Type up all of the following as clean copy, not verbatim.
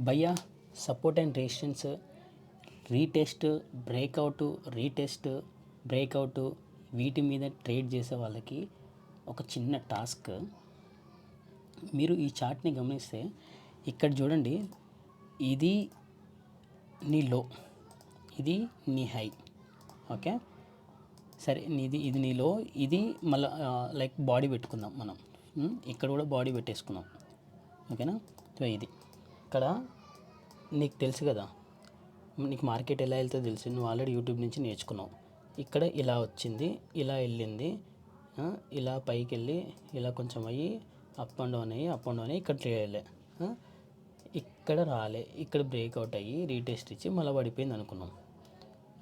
భయ్యా support and resistance retest breakout retest breakout వీటి మీద ట్రేడ్ చేసే వాళ్ళకి ఒక చిన్న టాస్క్. మీరు ఈ చార్ట్ని గమనిస్తే ఇక్కడ చూడండి, ఇది నీ లో, ఇది నీ హై. ఓకే, సరే ఇది నీ లో, ఇది మళ్ళీ లైక్ బాడీ పెట్టుకుందాం మనం. ఇక్కడ కూడా బాడీ పెట్టేసుకుందాం. ఓకేనా? సో ఇది ఇక్కడ నీకు తెలుసు కదా, నీకు మార్కెట్ ఎలా వెళ్తుందో తెలుసు, నువ్వు ఆల్రెడీ యూట్యూబ్ నుంచి నేర్చుకున్నావు. ఇక్కడ ఇలా వచ్చింది, ఇలా వెళ్ళింది, ఇలా పైకి వెళ్ళి ఇలా కొంచెం అయ్యి అప్ అండ్ డౌన్ అయ్యి ఇక్కడ ట్రేడ్ వెళ్ళే, ఇక్కడ రాలే, ఇక్కడ బ్రేక్అవుట్ అయ్యి రీటెస్ట్ ఇచ్చి మళ్ళీ పడిపోయింది అనుకున్నాం.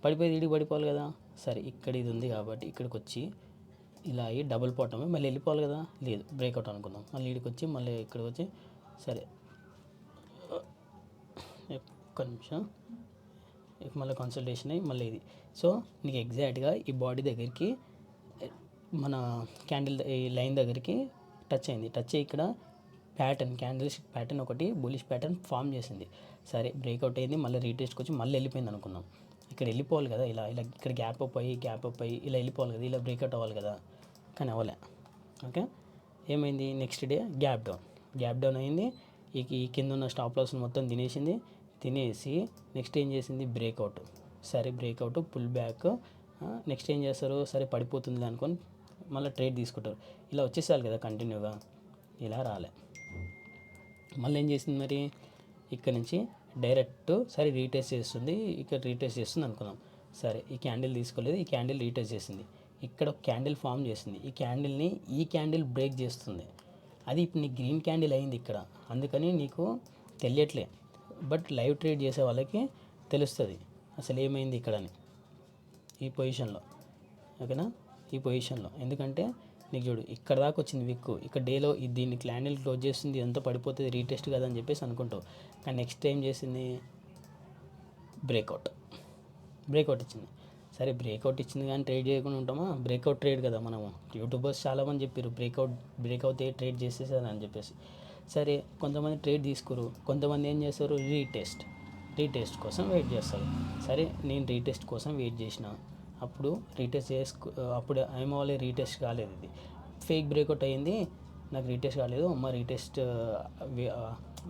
పడిపోయి ఇడికి పడిపోవాలి కదా. సరే ఇక్కడ ఇది ఉంది కాబట్టి ఇక్కడికి వచ్చి ఇలా అయ్యి డబుల్ బాటమ్ మళ్ళీ వెళ్ళిపోవాలి కదా. లేదు, బ్రేక్అవుట్ అనుకుందాం. మళ్ళీ ఇక్కడికి వచ్చి మళ్ళీ ఇక్కడికి వచ్చి సరే ఒక్క నిమిషం మళ్ళీ కన్సల్టేషన్ అయ్యి మళ్ళీ ఇది. సో నీకు ఎగ్జాక్ట్గా ఈ బాడీ దగ్గరికి మన క్యాండిల్ ఈ లైన్ దగ్గరికి టచ్ అయింది. టచ్ అయ్యి ఇక్కడ ప్యాటర్న్ క్యాండిల్స్ ప్యాటర్న్ ఒకటి బులిష్ ప్యాటర్న్ ఫామ్ చేసింది. సరే బ్రేక్అవుట్ అయింది, మళ్ళీ రీటెస్ట్కి వచ్చి మళ్ళీ వెళ్ళిపోయింది అనుకున్నాం. ఇక్కడ వెళ్ళిపోవాలి కదా, ఇలా ఇలా ఇక్కడ గ్యాప్ అప్ అయ్యి ఇలా వెళ్ళిపోవాలి కదా, ఇలా బ్రేక్అవుట్ అవ్వాలి కదా, కానీ అవ్వలే. ఓకే, ఏమైంది? నెక్స్ట్ డే గ్యాప్ డౌన్ అయింది. ఈ కింద ఉన్న స్టాప్ లాస్ మొత్తం తినేసి నెక్స్ట్ ఏం చేసింది? బ్రేక్అవుట్. సరే బ్రేక్అవుట్ పుల్ బ్యాక్. నెక్స్ట్ ఏం చేస్తారు? సరే పడిపోతుంది అనుకొని మళ్ళీ ట్రేడ్ తీసుకుంటారు. ఇలా వచ్చేసారు కదా కంటిన్యూగా, ఇలా రాలే. మళ్ళీ ఏం చేసింది మరి? ఇక్కడ నుంచి డైరెక్ట్ సరే రీటెస్ట్ చేస్తుంది, ఇక్కడ రీటెస్ట్ చేస్తుంది అనుకుందాం. సరే ఈ క్యాండిల్ తీసుకోలేదు, ఈ క్యాండిల్ రీటెస్ట్ చేసింది. ఇక్కడ ఒక క్యాండిల్ ఫామ్ చేసింది. ఈ క్యాండిల్ బ్రేక్ చేస్తుంది. అది ఇప్పుడు నీకు గ్రీన్ క్యాండిల్ అయింది ఇక్కడ, అందుకని నీకు తెలియట్లే. బట్ లైవ్ ట్రేడ్ చేసే వాళ్ళకి తెలుస్తుంది అసలు ఏమైంది ఇక్కడని, ఈ పొజిషన్లో. ఓకేనా? ఈ పొజిషన్లో ఎందుకంటే నీకు చూడు ఇక్కడ దాకా వచ్చింది విక్కు, ఇక్కడ డేలో దీన్ని క్యాండిల్ క్లోజ్ చేస్తుంది, ఇదంతా పడిపోతుంది, రీటెస్ట్ కదా అని చెప్పేసి అనుకుంటావు. కానీ నెక్స్ట్ టైం చేసింది బ్రేక్అవుట్ ఇచ్చింది. సరే బ్రేక్అవుట్ ఇచ్చింది కానీ ట్రేడ్ చేయకుండా ఉంటామా? బ్రేక్అవుట్ ట్రేడ్ కదా మనము. యూట్యూబర్స్ చాలామంది చెప్పారు బ్రేక్అవుట్ ట్రేడ్ చేసేసారు అని చెప్పేసి. సరే కొంతమంది ట్రేడ్ తీసుకోరు, కొంతమంది ఏం చేస్తారు? రీటెస్ట్ కోసం వెయిట్ చేస్తారు. సరే నేను రీటెస్ట్ కోసం వెయిట్ చేసిన, అప్పుడు అప్పుడు ఏమవ్వాలి? రీటెస్ట్ కాలేదు, ఇది ఫేక్ బ్రేక్అవుట్ అయ్యింది, నాకు రీటెస్ట్ కాలేదు. రీటెస్ట్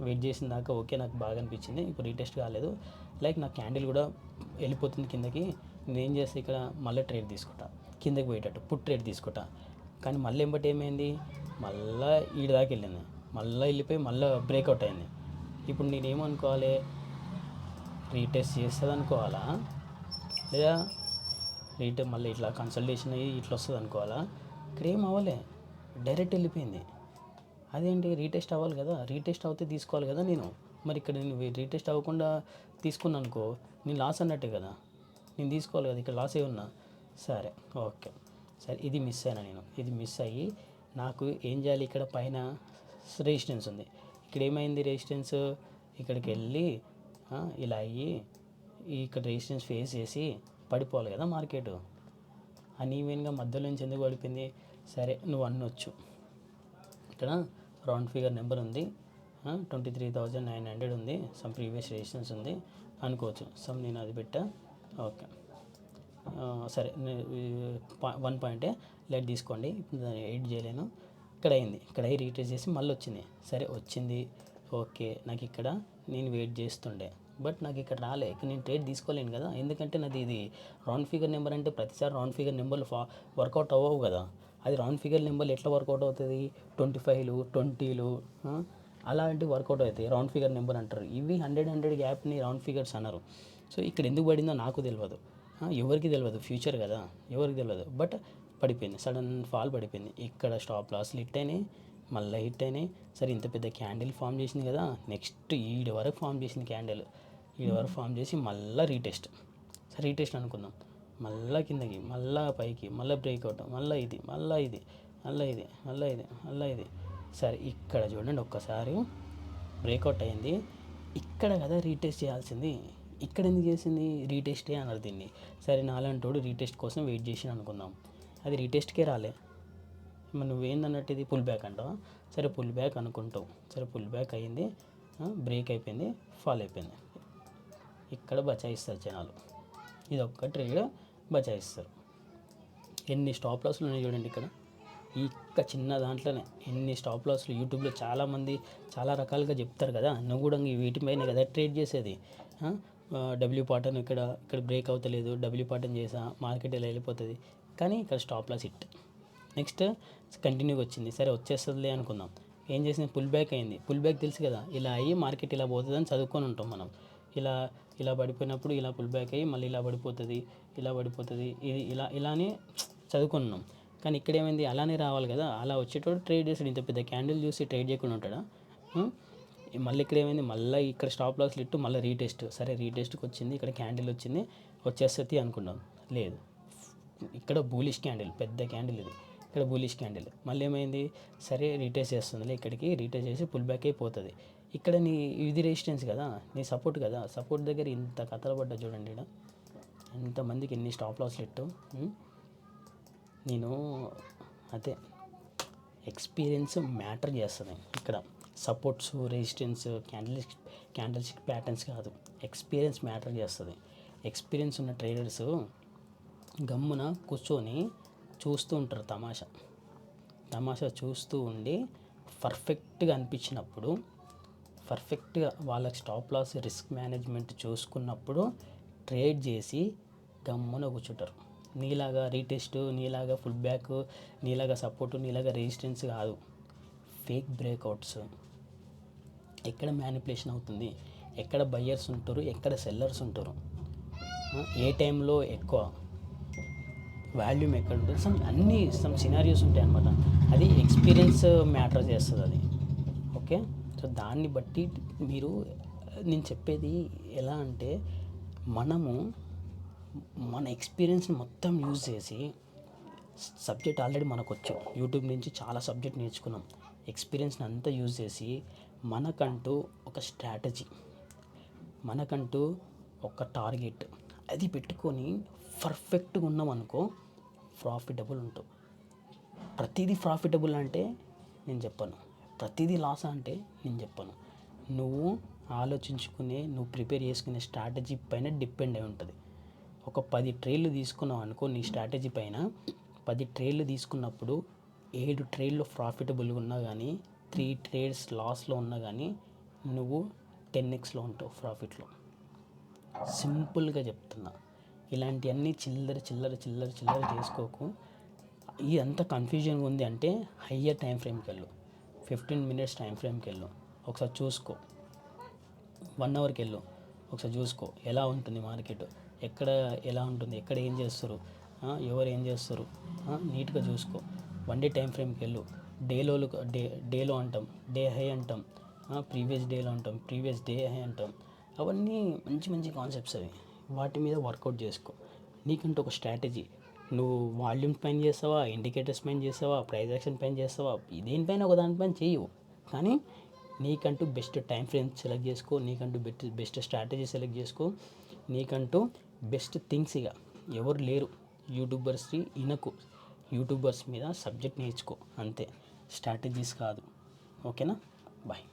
వెయిట్ చేసిన దాకా ఓకే, నాకు బాగా అనిపించింది. ఇప్పుడు రీటెస్ట్ కాలేదు, లైక్ నా క్యాండిల్ కూడా వెళ్ళిపోతుంది కిందకి. నేనేం చేస్తే ఇక్కడ మళ్ళీ ట్రేడ్ తీసుకుంటా, కిందకి పోయేటట్టు పుట్ ట్రేడ్ తీసుకుంటా. కానీ మళ్ళీ ఏమంటే మళ్ళీ ఈడ దాకా వెళ్ళింది, మళ్ళీ వెళ్ళిపోయి మళ్ళీ బ్రేక్అవుట్ అయింది. ఇప్పుడు నేనేమనుకోవాలి? రీటెస్ట్ చేస్తుంది అనుకోవాలా, లేదా మళ్ళీ ఇట్లా కన్సల్టేషన్ అయ్యి ఇట్లా వస్తుంది అనుకోవాలా? ఇక్కడ ఏం అవ్వలే, డైరెక్ట్ వెళ్ళిపోయింది. అదేంటి? రీటెస్ట్ అవ్వాలి కదా, రీటెస్ట్ అవుతే తీసుకోవాలి కదా నేను. మరి ఇక్కడ నేను రీటెస్ట్ అవ్వకుండా తీసుకున్నాను అనుకో, నేను లాస్ అన్నట్టే కదా, నేను తీసుకోవాలి కదా, ఇక్కడ లాస్ అయి ఉన్నా. సరే ఓకే, సరే ఇది మిస్ అయినా నేను. ఇది మిస్ అయ్యి నాకు ఏం చేయాలి? ఇక్కడ పైన రెసిస్టెన్స్ ఉంది, ఇక్కడ ఏమైంది? రెసిస్టెన్స్ ఇక్కడికి వెళ్ళి ఇలా అయ్యి ఇక్కడ రెసిస్టెన్స్ ఫేస్ చేసి పడిపోవాలి కదా మార్కెట్. అన్ఈవెన్గా మధ్యలో నుంచి ఎందుకు పడిపోయింది? సరే నువ్వు అనొచ్చు, ఇక్కడ రౌండ్ ఫిగర్ నెంబర్ ఉంది, 23,900 ఉంది, సమ్ ప్రీవియస్ రెసిస్టెన్స్ ఉంది అనుకోవచ్చు. నేను అది పెట్టా. ఓకే సరే 1 పాయింటే లెట్ తీసుకోండి, ఇప్పుడు దాన్ని ఎడిట్ చేయలేను. ఇక్కడ అయింది, ఇక్కడ అయ్యి రీటెస్ట్ చేసి మళ్ళీ వచ్చింది. సరే వచ్చింది ఓకే, నాకు ఇక్కడ నేను వెయిట్ చేస్తుండే, బట్ నాకు ఇక్కడ రాలే, ఇక్కడ నేను ట్రేడ్ తీసుకోలేను కదా, ఎందుకంటే నాది ఇది రౌండ్ ఫిగర్ నెంబర్. అంటే ప్రతిసారి రౌండ్ ఫిగర్ నెంబర్లు వర్కౌట్ అవ్వవు కదా. అది రౌండ్ ఫిగర్ నెంబర్లు ఎట్లా వర్కౌట్ అవుతుంది? 25లు 20లు అలాంటివి వర్కౌట్ అవుతాయి, రౌండ్ ఫిగర్ నెంబర్ అంటారు. ఇవి 100 గ్యాప్ని రౌండ్ ఫిగర్స్ అన్నారు. సో ఇక్కడ ఎందుకు పడిందో నాకు తెలియదు, ఎవరికి తెలియదు, ఫ్యూచర్ కదా, ఎవరికి తెలియదు. బట్ పడిపోయింది, సడన్ ఫాల్ పడిపోయింది. ఇక్కడ స్టాప్ లాస్లు హిట్ అయినాయి, మళ్ళీ హిట్ అయినాయి. సరే ఇంత పెద్ద క్యాండిల్ ఫామ్ చేసింది కదా, నెక్స్ట్ ఈడ వరకు ఫామ్ చేసింది క్యాండిల్, ఈడ వరకు ఫామ్ చేసి మళ్ళీ రీటెస్ట్ అనుకుందాం, మళ్ళీ కిందకి, మళ్ళీ పైకి, మళ్ళీ బ్రేక్అవుట్, మళ్ళీ ఇది. సరే ఇక్కడ చూడండి ఒక్కసారి బ్రేక్అవుట్ అయింది, ఇక్కడ కదా రీటెస్ట్ చేయాల్సింది, ఇక్కడ ఎందుకు చేసింది? రీటెస్టే అన్నారు దీన్ని. సరే నాలంటోడు రీటెస్ట్ కోసం వెయిట్ చేసి అనుకుందాం, అది రీటెస్ట్కే రాలే. మరి నువ్వేందన్నట్టు ఇది పుల్ బ్యాక్ అంటావా? సరే పుల్ బ్యాక్ అనుకుంటావు, సరే పుల్ బ్యాక్ అయ్యింది, బ్రేక్ అయిపోయింది, ఫాల్ అయిపోయింది. ఇక్కడ బచాయిస్తారు జనాలు. ఇది ఒక్క ట్రేడ్ బచాయిస్తారు. ఎన్ని స్టాప్ లాస్లు ఉన్నాయి చూడండి ఇక్కడ. ఈ చిన్న దాంట్లోనే ఎన్ని స్టాప్ లాస్లు. యూట్యూబ్లో చాలామంది చాలా రకాలుగా చెప్తారు కదా, నువ్వు కూడా వీటిపైన కదా ట్రేడ్ చేసేది. డబ్ల్యూ పాటర్న్ ఇక్కడ బ్రేక్ అవుతలేదు, డబ్ల్యూ పాటర్న్ చేసా మార్కెట్ ఇలా వెళ్ళిపోతుంది, కానీ ఇక్కడ స్టాప్ లాస్ హిట్. నెక్స్ట్ కంటిన్యూగా వచ్చింది, సరే వచ్చేస్తుందిలే అనుకుందాం. ఏం చేసింది, పుల్ బ్యాక్ అయింది. పుల్ బ్యాక్ తెలుసు కదా, ఇలా అయ్యి మార్కెట్ ఇలా పోతుందని చదువుకొని ఉంటాం మనం. ఇలా పడిపోయినప్పుడు ఇలా పుల్ బ్యాక్ అయ్యి మళ్ళీ ఇలా పడిపోతుంది, ఇది ఇలానే చదువుకున్నాం. కానీ ఇక్కడ ఏమైంది, అలానే రావాలి కదా, అలా వచ్చేటోడు ట్రేడ్ చేసాడు. ఇంత పెద్ద క్యాండిల్ చూసి ట్రేడ్ చేయకుండా ఉంటాడా? మళ్ళీ ఇక్కడ ఏమైంది, మళ్ళీ ఇక్కడ స్టాప్ లాస్లు ఇట్టు మళ్ళీ రీటెస్ట్. సరే రీటెస్ట్కి వచ్చింది, ఇక్కడ క్యాండిల్ వచ్చింది, వచ్చేస్తుంది అనుకున్నాం. లేదు, ఇక్కడ బూలిష్ క్యాండిల్, పెద్ద క్యాండిల్ ఇది, ఇక్కడ బూలిష్ క్యాండిల్. మళ్ళీ ఏమైంది, సరే రీటెస్ట్ చేస్తుంది, ఇక్కడికి రీటెస్ట్ చేసి పుల్ బ్యాక్ అయిపోతుంది. ఇక్కడ నీ ఇది రెసిస్టెన్స్ కదా, నీ సపోర్ట్ కదా, సపోర్ట్ దగ్గర ఇంత కథలు పడ్డా చూడండి. ఇక్కడ ఎంతమందికి ఎన్ని స్టాప్ లాస్లు ఇట్టు. నేను అదే ఎక్స్పీరియన్స్ మ్యాటర్ చేస్తుంది ఇక్కడ. Supports, resistance, candle stick patterns కాదు, ఎక్స్పీరియన్స్ మ్యాటర్ చేస్తుంది. ఎక్స్పీరియన్స్ ఉన్న ట్రేడర్స్ గమ్మున కూర్చొని చూస్తూ ఉంటారు, తమాషా చూస్తూ ఉండి పర్ఫెక్ట్గా అనిపించినప్పుడు, పర్ఫెక్ట్గా వాళ్ళకి స్టాప్ లాస్ రిస్క్ మేనేజ్మెంట్ చూసుకున్నప్పుడు ట్రేడ్ చేసి గమ్మున కూర్చుంటారు. నీలాగా రీటెస్ట్, నీలాగా ఫుల్ బ్యాక్, నీలాగా సపోర్టు, నీలాగా రెసిస్టెన్స్ కాదు. Fake breakouts. ఎక్కడ మ్యానిపులేషన్ అవుతుంది, ఎక్కడ బయ్యర్స్ ఉంటారు, ఎక్కడ సెల్లర్స్ ఉంటారు, ఏ టైంలో ఎక్కువ వాల్యూమ్ ఎక్కడ ఉంటుంది, సమ్ సినారియోస్ ఉంటాయి అన్నమాట. అది ఎక్స్పీరియన్స్ మ్యాటర్ చేస్తుంది అది. ఓకే, సో దాన్ని బట్టి నేను చెప్పేది ఎలా అంటే, మనము మన ఎక్స్పీరియన్స్ని మొత్తం యూజ్ చేసి, సబ్జెక్ట్ ఆల్రెడీ మనకు వచ్చు, యూట్యూబ్ నుంచి చాలా సబ్జెక్ట్ నేర్చుకున్నాం. ఎక్స్పీరియన్స్ని అంతా యూజ్ చేసి మనకంటూ ఒక స్ట్రాటజీ, మనకంటూ ఒక టార్గెట్ అది పెట్టుకొని పర్ఫెక్ట్గా ఉన్నాం అనుకో, ప్రాఫిటబుల్ ఉంటావు. ప్రతిదీ ప్రాఫిటబుల్ అంటే నేను చెప్పను, ప్రతిదీ లాస్ అంటే నేను చెప్పను. నువ్వు ఆలోచించుకునే, నువ్వు ప్రిపేర్ చేసుకునే స్ట్రాటజీ పైన డిపెండ్ అయి ఉంటుంది. ఒక 10 ట్రేడ్లు తీసుకున్నావు అనుకో, నీ స్ట్రాటజీ పైన 10 ట్రేడ్లు తీసుకున్నప్పుడు 7 ట్రేడ్లు ప్రాఫిటబుల్గా ఉన్నా కానీ, 3 ట్రేడ్స్ లాస్లో ఉన్నా కానీ నువ్వు 10xలో ఉంటావు ప్రాఫిట్లో. సింపుల్గా చెప్తున్నా. ఇలాంటివన్నీ చిల్లర చేసుకోకు. ఇదంతా కన్ఫ్యూజన్గా ఉంది అంటే హయ్యర్ టైం ఫ్రేమ్కి వెళ్ళు, 15 minutes టైం ఫ్రేమ్కి వెళ్ళు, ఒకసారి చూసుకో. 1 అవర్కి వెళ్ళు, ఒకసారి చూసుకో ఎలా ఉంటుంది మార్కెట్, ఎక్కడ ఎలా ఉంటుంది, ఎక్కడ ఏం చేస్తారు, ఎవరు ఏం చేస్తారు, నీట్గా చూసుకో. 1 day టైం ఫ్రేమ్కి వెళ్ళు. డేలో అంటాం, డే హై అంటాం, ప్రీవియస్ డేలో అంటాం, ప్రీవియస్ డే హై అంటాం. అవన్నీ మంచి కాన్సెప్ట్స్ అవి. వాటి మీద వర్కౌట్ చేసుకో. నీకంటూ ఒక స్ట్రాటజీ, నువ్వు వాల్యూమ్ పైన చేస్తావా, ఇండికేటర్స్ పైన చేస్తావా, ప్రైస్ యాక్షన్ పైన చేస్తావా, దేనిపైన ఒక దానిపైన చేయవు. కానీ నీకంటూ బెస్ట్ టైం ఫ్రేమ్ సెలెక్ట్ చేసుకో, నీకంటూ బెస్ట్ స్ట్రాటజీ సెలెక్ట్ చేసుకో, నీకంటూ బెస్ట్ థింగ్స్. ఇక ఎవరు లేరు యూట్యూబర్స్కి, యూట్యూబర్స్ మీద సబ్జెక్ట్ నేర్చుకో అంతే, స్ట్రాటజీస్ కాదు. ఓకేనా, బాయ్.